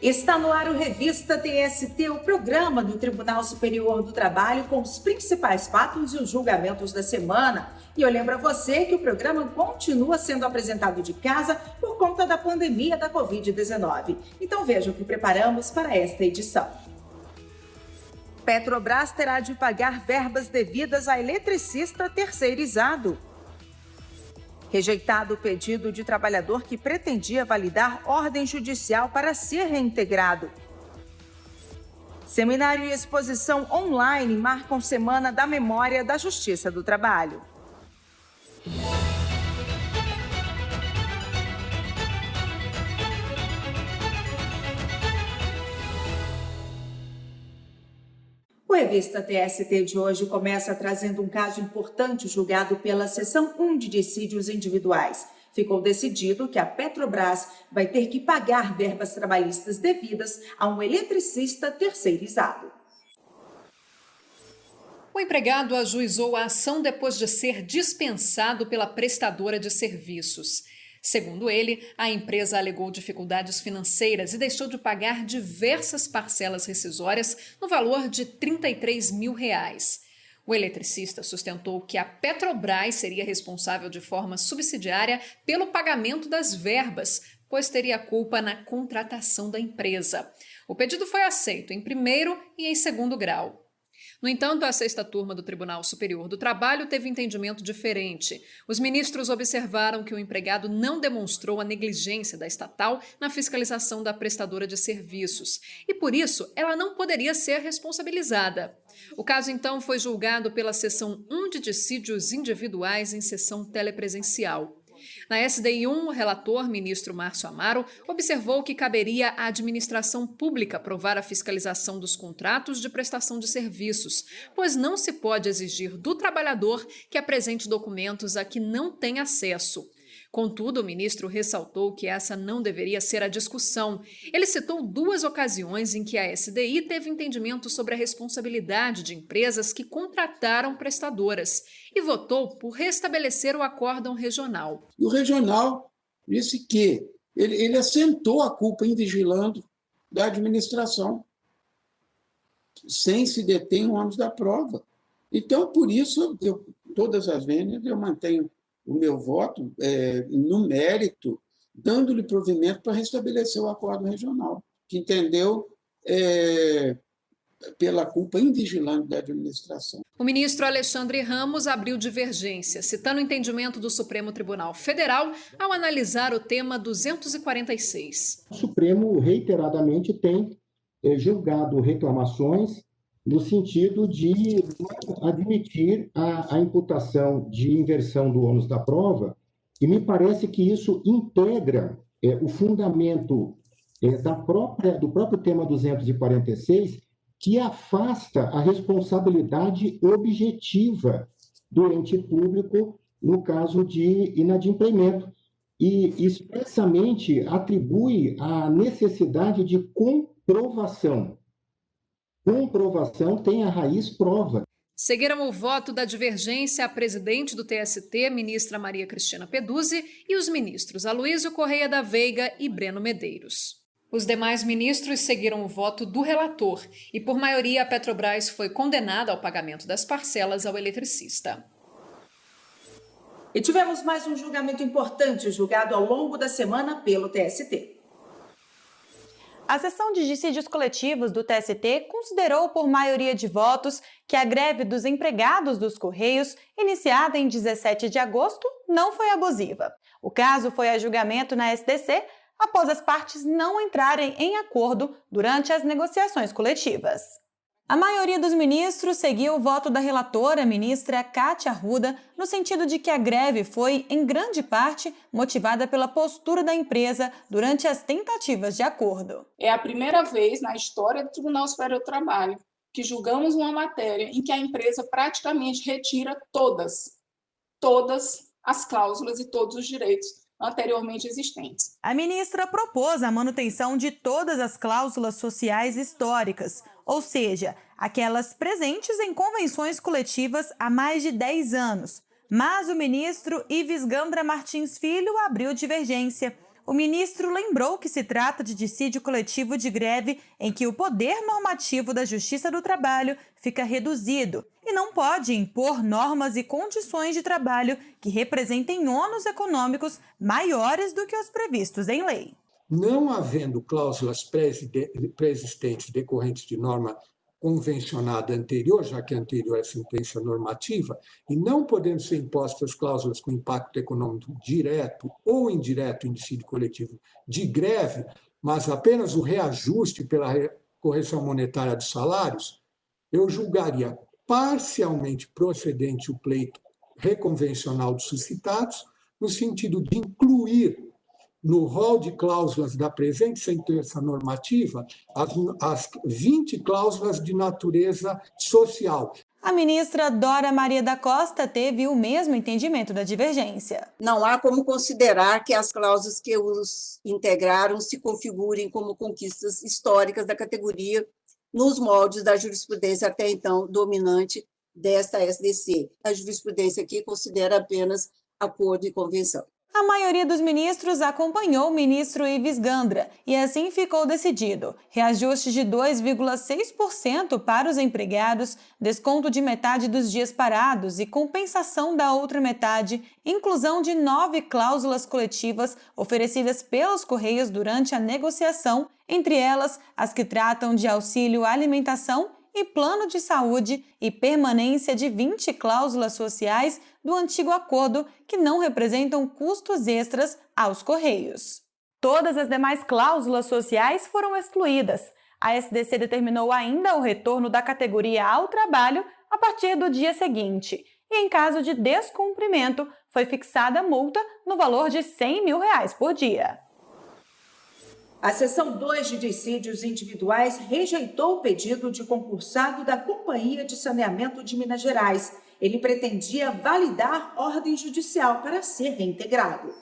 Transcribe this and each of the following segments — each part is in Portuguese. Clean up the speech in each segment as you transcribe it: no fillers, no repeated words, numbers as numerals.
Está no ar o Revista TST, o programa do Tribunal Superior do Trabalho com os principais fatos e os julgamentos da semana. E eu lembro a você que o programa continua sendo apresentado de casa por conta da pandemia da Covid-19. Então veja o que preparamos para esta edição. Petrobras terá de pagar verbas devidas a eletricista terceirizado. Rejeitado o pedido de trabalhador que pretendia validar ordem judicial para ser reintegrado. Seminário e exposição online marcam Semana da Memória da Justiça do Trabalho. O Revista TST de hoje começa trazendo um caso importante julgado pela Seção 1 de Dissídios Individuais. Ficou decidido que a Petrobras vai ter que pagar verbas trabalhistas devidas a um eletricista terceirizado. O empregado ajuizou a ação depois de ser dispensado pela prestadora de serviços. Segundo ele, a empresa alegou dificuldades financeiras e deixou de pagar diversas parcelas rescisórias no valor de R$33 mil. O eletricista sustentou que a Petrobras seria responsável de forma subsidiária pelo pagamento das verbas, pois teria culpa na contratação da empresa. O pedido foi aceito em primeiro e em segundo grau. No entanto, a sexta turma do Tribunal Superior do Trabalho teve entendimento diferente. Os ministros observaram que o empregado não demonstrou a negligência da estatal na fiscalização da prestadora de serviços e, por isso, ela não poderia ser responsabilizada. O caso, então, foi julgado pela Seção 1 de Dissídios Individuais em sessão telepresencial. Na SDI 1, o relator, ministro Márcio Amaro, observou que caberia à administração pública provar a fiscalização dos contratos de prestação de serviços, pois não se pode exigir do trabalhador que apresente documentos a que não tem acesso. Contudo, o ministro ressaltou que essa não deveria ser a discussão. Ele citou duas ocasiões em que a SDI teve entendimento sobre a responsabilidade de empresas que contrataram prestadoras e votou por restabelecer o acórdão regional. E o regional disse que ele assentou a culpa em vigilando da administração, sem se deter em ônus da prova. Então, por isso, todas as vezes eu mantenho o meu voto no mérito, dando-lhe provimento para restabelecer o acordo regional, que entendeu pela culpa invigilante da administração. O ministro Alexandre Ramos abriu divergência, citando o entendimento do Supremo Tribunal Federal ao analisar o tema 246. O Supremo reiteradamente tem julgado reclamações no sentido de admitir a imputação de inversão do ônus da prova, e me parece que isso integra o fundamento do próprio tema 246, que afasta a responsabilidade objetiva do ente público no caso de inadimplemento, e expressamente atribui a necessidade de comprovação. Comprovação tem a raiz prova. Seguiram o voto da divergência a presidente do TST, ministra Maria Cristina Peduzzi, e os ministros Aloysio Correia da Veiga e Breno Medeiros. Os demais ministros seguiram o voto do relator e, por maioria, a Petrobras foi condenada ao pagamento das parcelas ao eletricista. E tivemos mais um julgamento importante julgado ao longo da semana pelo TST. A Seção de Dissídios Coletivos do TST considerou por maioria de votos que a greve dos empregados dos Correios, iniciada em 17 de agosto, não foi abusiva. O caso foi a julgamento na STC após as partes não entrarem em acordo durante as negociações coletivas. A maioria dos ministros seguiu o voto da relatora, ministra Kátia Arruda, no sentido de que a greve foi, em grande parte, motivada pela postura da empresa durante as tentativas de acordo. É a primeira vez na história do Tribunal Superior do Trabalho que julgamos uma matéria em que a empresa praticamente retira todas as cláusulas e todos os direitos anteriormente existentes. A ministra propôs a manutenção de todas as cláusulas sociais históricas, ou seja, aquelas presentes em convenções coletivas há mais de 10 anos. Mas o ministro Ives Gandra Martins Filho abriu divergência. O ministro lembrou que se trata de dissídio coletivo de greve em que o poder normativo da Justiça do Trabalho fica reduzido e não pode impor normas e condições de trabalho que representem ônus econômicos maiores do que os previstos em lei. Não havendo cláusulas pré-existentes decorrentes de norma convencionada anterior, já que a anterior é sentença normativa, e não podendo ser impostas cláusulas com impacto econômico direto ou indireto em dissídio coletivo de greve, mas apenas o reajuste pela correção monetária dos salários, eu julgaria parcialmente procedente o pleito reconvencional dos suscitados, no sentido de incluir no rol de cláusulas da presente sentença normativa as 20 cláusulas de natureza social. A ministra Dora Maria da Costa teve o mesmo entendimento da divergência. Não há como considerar que as cláusulas que os integraram se configurem como conquistas históricas da categoria nos moldes da jurisprudência até então dominante desta SDC. A jurisprudência aqui considera apenas acordo e convenção. A maioria dos ministros acompanhou o ministro Ives Gandra e assim ficou decidido. Reajuste de 2,6% para os empregados, desconto de metade dos dias parados e compensação da outra metade, inclusão de 9 cláusulas coletivas oferecidas pelos Correios durante a negociação, entre elas as que tratam de auxílio alimentação e plano de saúde e permanência de 20 cláusulas sociais do antigo acordo que não representam custos extras aos Correios. Todas as demais cláusulas sociais foram excluídas. A SDC determinou ainda o retorno da categoria ao trabalho a partir do dia seguinte e, em caso de descumprimento, foi fixada multa no valor de R$100 mil por dia. A seção 2 de dissídios individuais rejeitou o pedido de concursado da Companhia de Saneamento de Minas Gerais. Ele pretendia validar ordem judicial para ser reintegrado.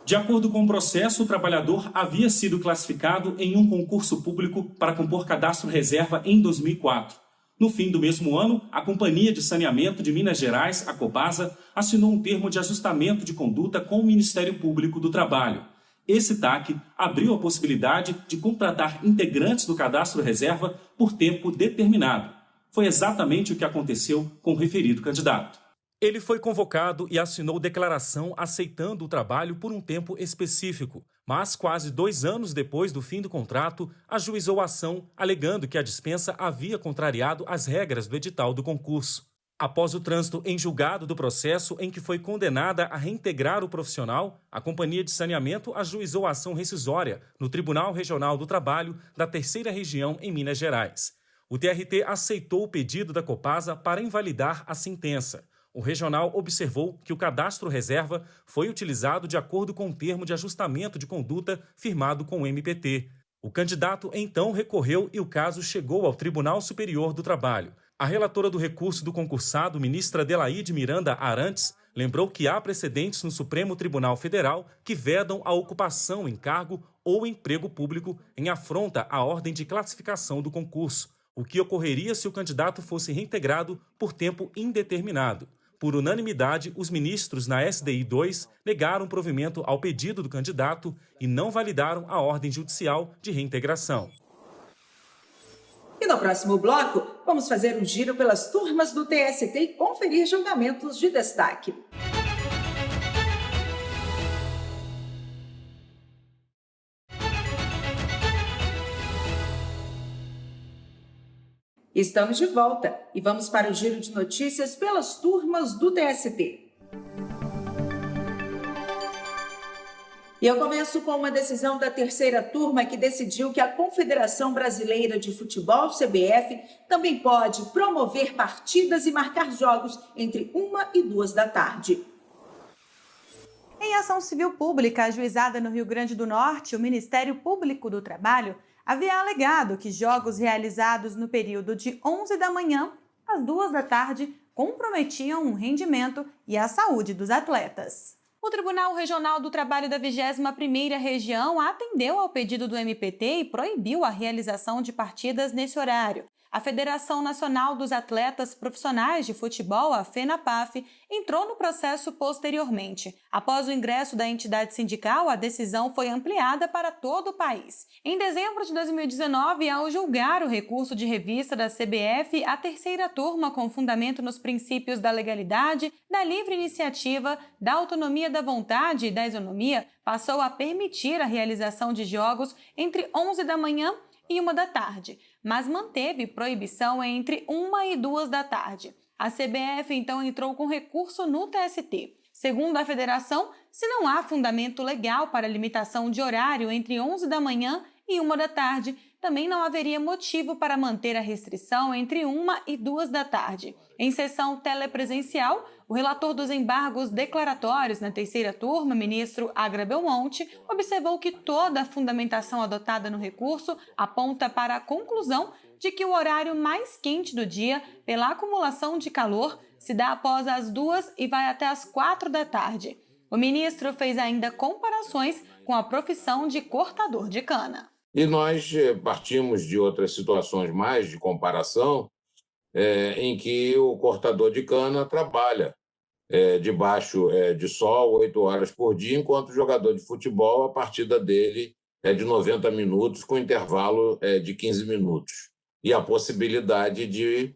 De acordo com o processo, o trabalhador havia sido classificado em um concurso público para compor cadastro reserva em 2004. No fim do mesmo ano, a Companhia de Saneamento de Minas Gerais, a Copasa, assinou um termo de ajustamento de conduta com o Ministério Público do Trabalho. Esse TAC abriu a possibilidade de contratar integrantes do cadastro reserva por tempo determinado. Foi exatamente o que aconteceu com o referido candidato. Ele foi convocado e assinou declaração aceitando o trabalho por um tempo específico, mas quase 2 anos depois do fim do contrato, ajuizou a ação alegando que a dispensa havia contrariado as regras do edital do concurso. Após o trânsito em julgado do processo em que foi condenada a reintegrar o profissional, a Companhia de Saneamento ajuizou a ação rescisória no Tribunal Regional do Trabalho da 3ª Região em Minas Gerais. O TRT aceitou o pedido da Copasa para invalidar a sentença. O regional observou que o cadastro reserva foi utilizado de acordo com o termo de ajustamento de conduta firmado com o MPT. O candidato então recorreu e o caso chegou ao Tribunal Superior do Trabalho. A relatora do recurso do concursado, ministra Adelaide Miranda Arantes, lembrou que há precedentes no Supremo Tribunal Federal que vedam a ocupação em cargo ou emprego público em afronta à ordem de classificação do concurso, o que ocorreria se o candidato fosse reintegrado por tempo indeterminado. Por unanimidade, os ministros na SDI 2 negaram provimento ao pedido do candidato e não validaram a ordem judicial de reintegração. E no próximo bloco, vamos fazer um giro pelas turmas do TST e conferir julgamentos de destaque. Estamos de volta e vamos para o giro de notícias pelas turmas do TST. E eu começo com uma decisão da 3ª turma que decidiu que a Confederação Brasileira de Futebol, CBF, também pode promover partidas e marcar jogos entre 1 e 2 da tarde. Em ação civil pública ajuizada no Rio Grande do Norte, o Ministério Público do Trabalho havia alegado que jogos realizados no período de 11 da manhã às 2 da tarde comprometiam o rendimento e a saúde dos atletas. O Tribunal Regional do Trabalho da 21ª Região atendeu ao pedido do MPT e proibiu a realização de partidas nesse horário. A Federação Nacional dos Atletas Profissionais de Futebol, a FENAPAF, entrou no processo posteriormente. Após o ingresso da entidade sindical, a decisão foi ampliada para todo o país. Em dezembro de 2019, ao julgar o recurso de revista da CBF, a terceira turma, com fundamento nos princípios da legalidade, da livre iniciativa, da autonomia da vontade e da isonomia, passou a permitir a realização de jogos entre 11 da manhã e 1 da tarde, mas manteve proibição entre 1 e 2 da tarde. A CBF então entrou com recurso no TST. Segundo a federação, se não há fundamento legal para a limitação de horário entre 11 da manhã e 1 da tarde, também não haveria motivo para manter a restrição entre 1 e 2 da tarde. Em sessão telepresencial, o relator dos embargos declaratórios na terceira turma, ministro Agra Belmonte, observou que toda a fundamentação adotada no recurso aponta para a conclusão de que o horário mais quente do dia, pela acumulação de calor, se dá após as 2 e vai até as 4 da tarde. O ministro fez ainda comparações com a profissão de cortador de cana. E nós partimos de outras situações mais de comparação, em que o cortador de cana trabalha debaixo de sol 8 horas por dia, enquanto o jogador de futebol, a partida dele é de 90 minutos, com intervalo de 15 minutos. E a possibilidade de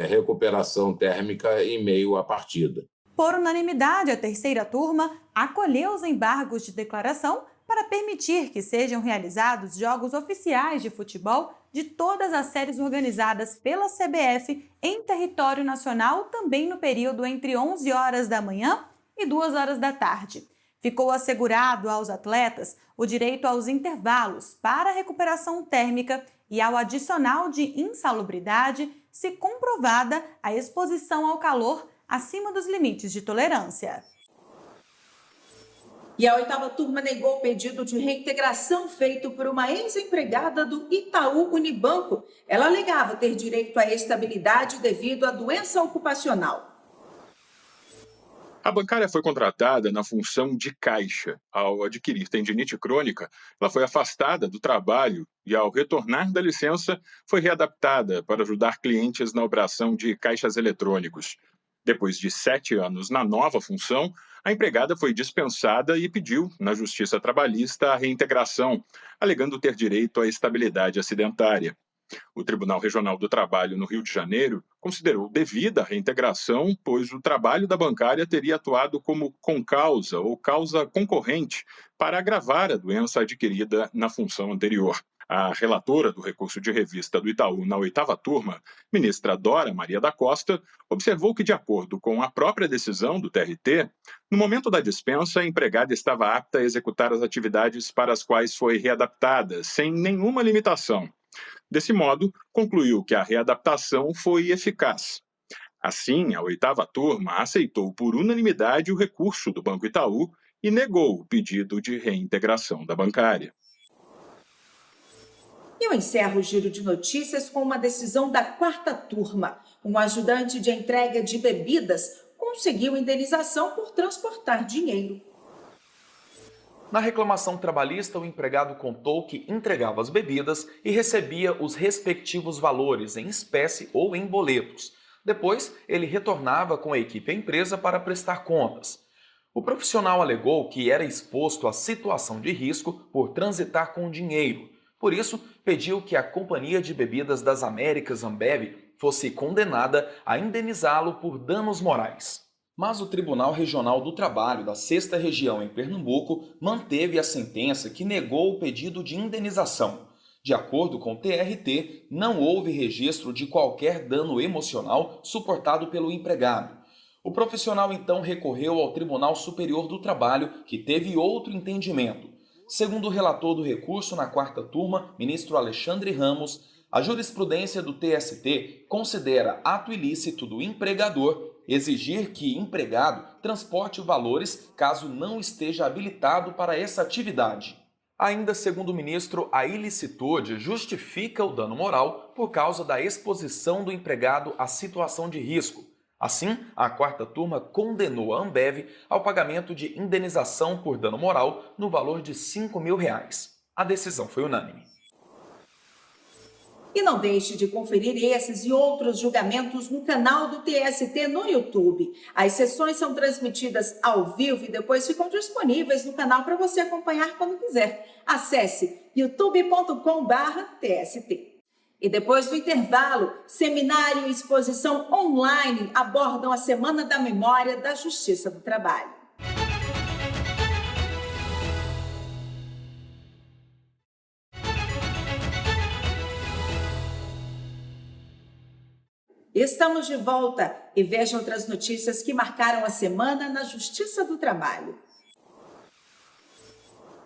recuperação térmica em meio à partida. Por unanimidade, a terceira turma acolheu os embargos de declaração para permitir que sejam realizados jogos oficiais de futebol de todas as séries organizadas pela CBF em território nacional, também no período entre 11 horas da manhã e 2 horas da tarde. Ficou assegurado aos atletas o direito aos intervalos para recuperação térmica e ao adicional de insalubridade, se comprovada a exposição ao calor acima dos limites de tolerância. E a oitava turma negou o pedido de reintegração feito por uma ex-empregada do Itaú Unibanco. Ela alegava ter direito à estabilidade devido à doença ocupacional. A bancária foi contratada na função de caixa. Ao adquirir tendinite crônica, ela foi afastada do trabalho e, ao retornar da licença, foi readaptada para ajudar clientes na operação de caixas eletrônicos. Depois de 7 anos na nova função, a empregada foi dispensada e pediu, na Justiça Trabalhista, a reintegração, alegando ter direito à estabilidade acidentária. O Tribunal Regional do Trabalho no Rio de Janeiro considerou devida a reintegração, pois o trabalho da bancária teria atuado como concausa ou causa concorrente para agravar a doença adquirida na função anterior. A relatora do recurso de revista do Itaú na oitava turma, ministra Dora Maria da Costa, observou que, de acordo com a própria decisão do TRT, no momento da dispensa, a empregada estava apta a executar as atividades para as quais foi readaptada, sem nenhuma limitação. Desse modo, concluiu que a readaptação foi eficaz. Assim, a oitava turma aceitou por unanimidade o recurso do Banco Itaú e negou o pedido de reintegração da bancária. Eu encerro o giro de notícias com uma decisão da quarta turma. Um ajudante de entrega de bebidas conseguiu indenização por transportar dinheiro. Na reclamação trabalhista, o empregado contou que entregava as bebidas e recebia os respectivos valores em espécie ou em boletos. Depois, ele retornava com a equipe à empresa para prestar contas. O profissional alegou que era exposto à situação de risco por transitar com dinheiro. Por isso, pediu que a Companhia de Bebidas das Américas, Ambev, fosse condenada a indenizá-lo por danos morais. Mas o Tribunal Regional do Trabalho da 6ª Região em Pernambuco manteve a sentença que negou o pedido de indenização. De acordo com o TRT, não houve registro de qualquer dano emocional suportado pelo empregado. O profissional então recorreu ao Tribunal Superior do Trabalho, que teve outro entendimento. Segundo o relator do recurso na quarta turma, ministro Alexandre Ramos, a jurisprudência do TST considera ato ilícito do empregador exigir que empregado transporte valores caso não esteja habilitado para essa atividade. Ainda segundo o ministro, a ilicitude justifica o dano moral por causa da exposição do empregado à situação de risco. Assim, a quarta turma condenou a Ambev ao pagamento de indenização por dano moral no valor de R$ 5.000. A decisão foi unânime. E não deixe de conferir esses e outros julgamentos no canal do TST no YouTube. As sessões são transmitidas ao vivo e depois ficam disponíveis no canal para você acompanhar quando quiser. Acesse youtube.com/TST. E depois do intervalo, seminário e exposição online abordam a Semana da Memória da Justiça do Trabalho. Estamos de volta e veja outras notícias que marcaram a semana na Justiça do Trabalho.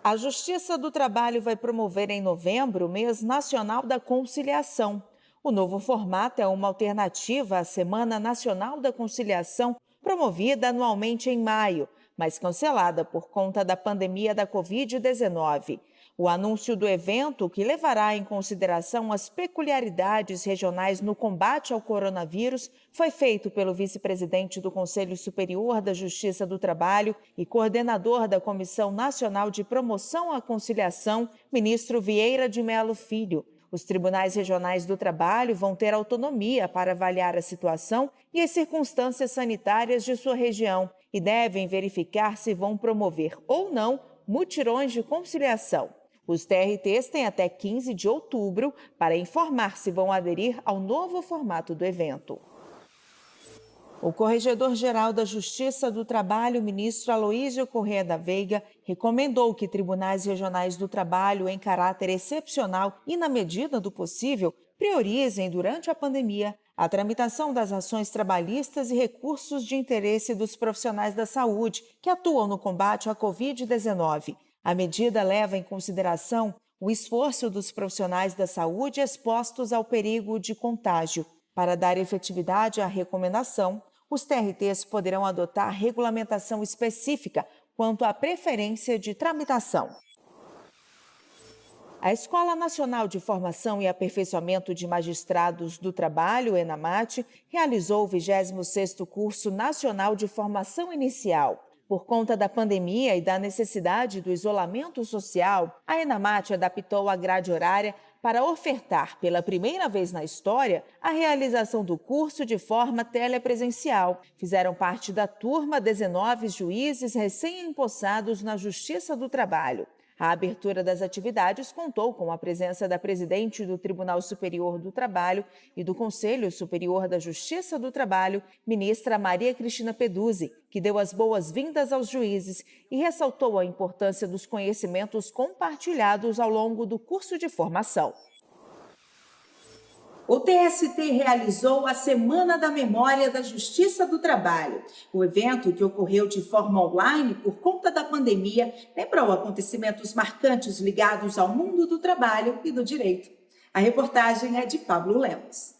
A Justiça do Trabalho vai promover em novembro o Mês Nacional da Conciliação. O novo formato é uma alternativa à Semana Nacional da Conciliação, promovida anualmente em maio, mas cancelada por conta da pandemia da Covid-19. O anúncio do evento, que levará em consideração as peculiaridades regionais no combate ao coronavírus, foi feito pelo vice-presidente do Conselho Superior da Justiça do Trabalho e coordenador da Comissão Nacional de Promoção à Conciliação, ministro Vieira de Mello Filho. Os tribunais regionais do trabalho vão ter autonomia para avaliar a situação e as circunstâncias sanitárias de sua região e devem verificar se vão promover ou não mutirões de conciliação. Os TRTs têm até 15 de outubro para informar se vão aderir ao novo formato do evento. O Corregedor-Geral da Justiça do Trabalho, ministro Aloísio Corrêa da Veiga, recomendou que tribunais regionais do trabalho, em caráter excepcional e na medida do possível, priorizem, durante a pandemia, a tramitação das ações trabalhistas e recursos de interesse dos profissionais da saúde que atuam no combate à Covid-19. A medida leva em consideração o esforço dos profissionais da saúde expostos ao perigo de contágio. Para dar efetividade à recomendação, os TRTs poderão adotar regulamentação específica quanto à preferência de tramitação. A Escola Nacional de Formação e Aperfeiçoamento de Magistrados do Trabalho, ENAMAT, realizou o 26º Curso Nacional de Formação Inicial. Por conta da pandemia e da necessidade do isolamento social, a ENAMAT adaptou a grade horária para ofertar, pela primeira vez na história, a realização do curso de forma telepresencial. Fizeram parte da turma 19 juízes recém-empossados na Justiça do Trabalho. A abertura das atividades contou com a presença da presidente do Tribunal Superior do Trabalho e do Conselho Superior da Justiça do Trabalho, ministra Maria Cristina Peduzzi, que deu as boas-vindas aos juízes e ressaltou a importância dos conhecimentos compartilhados ao longo do curso de formação. O TST realizou a Semana da Memória da Justiça do Trabalho. O evento, que ocorreu de forma online por conta da pandemia, lembrou acontecimentos marcantes ligados ao mundo do trabalho e do direito. A reportagem é de Pablo Lemos.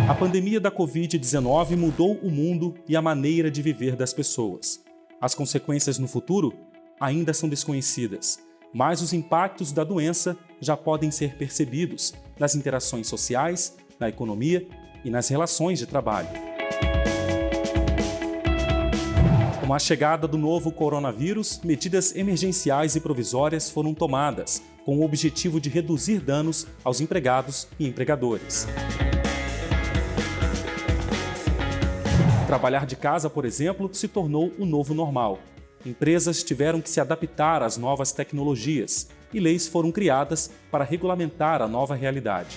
A pandemia da Covid-19 mudou o mundo e a maneira de viver das pessoas. As consequências no futuro ainda são desconhecidas, mas os impactos da doença já podem ser percebidos nas interações sociais, na economia e nas relações de trabalho. Com a chegada do novo coronavírus, medidas emergenciais e provisórias foram tomadas, com o objetivo de reduzir danos aos empregados e empregadores. Trabalhar de casa, por exemplo, se tornou o novo normal. Empresas tiveram que se adaptar às novas tecnologias e leis foram criadas para regulamentar a nova realidade.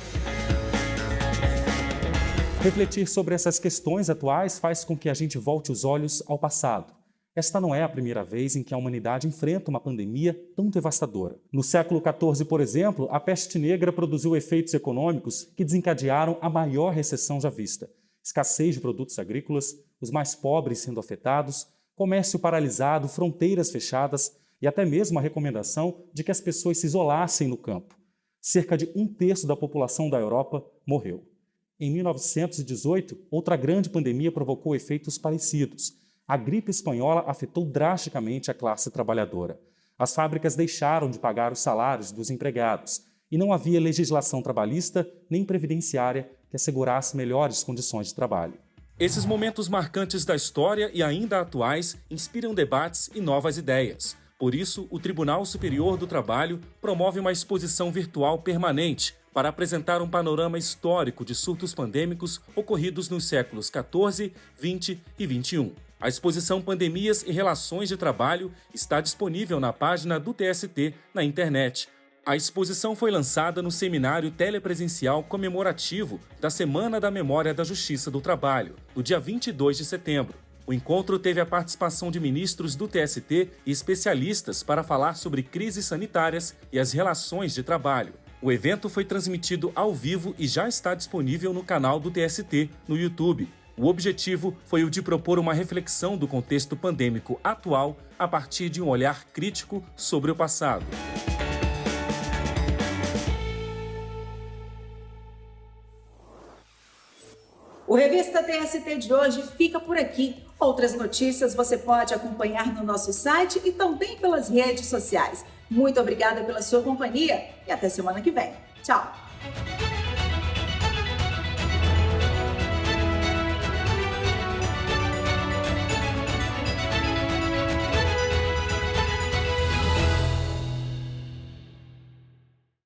Refletir sobre essas questões atuais faz com que a gente volte os olhos ao passado. Esta não é a primeira vez em que a humanidade enfrenta uma pandemia tão devastadora. No século XIV, por exemplo, a peste negra produziu efeitos econômicos que desencadearam a maior recessão já vista. Escassez de produtos agrícolas, os mais pobres sendo afetados, comércio paralisado, fronteiras fechadas e até mesmo a recomendação de que as pessoas se isolassem no campo. Cerca de 1/3 da população da Europa morreu. Em 1918, outra grande pandemia provocou efeitos parecidos. A gripe espanhola afetou drasticamente a classe trabalhadora. As fábricas deixaram de pagar os salários dos empregados e não havia legislação trabalhista nem previdenciária que assegurasse melhores condições de trabalho. Esses momentos marcantes da história e ainda atuais inspiram debates e novas ideias. Por isso, o Tribunal Superior do Trabalho promove uma exposição virtual permanente para apresentar um panorama histórico de surtos pandêmicos ocorridos nos séculos XIV, XX e XXI. A exposição Pandemias e Relações de Trabalho está disponível na página do TST na internet. A exposição foi lançada no seminário telepresencial comemorativo da Semana da Memória da Justiça do Trabalho, no dia 22 de setembro. O encontro teve a participação de ministros do TST e especialistas para falar sobre crises sanitárias e as relações de trabalho. O evento foi transmitido ao vivo e já está disponível no canal do TST no YouTube. O objetivo foi o de propor uma reflexão do contexto pandêmico atual a partir de um olhar crítico sobre o passado. O Revista TST de hoje fica por aqui. Outras notícias você pode acompanhar no nosso site e também pelas redes sociais. Muito obrigada pela sua companhia e até semana que vem. Tchau!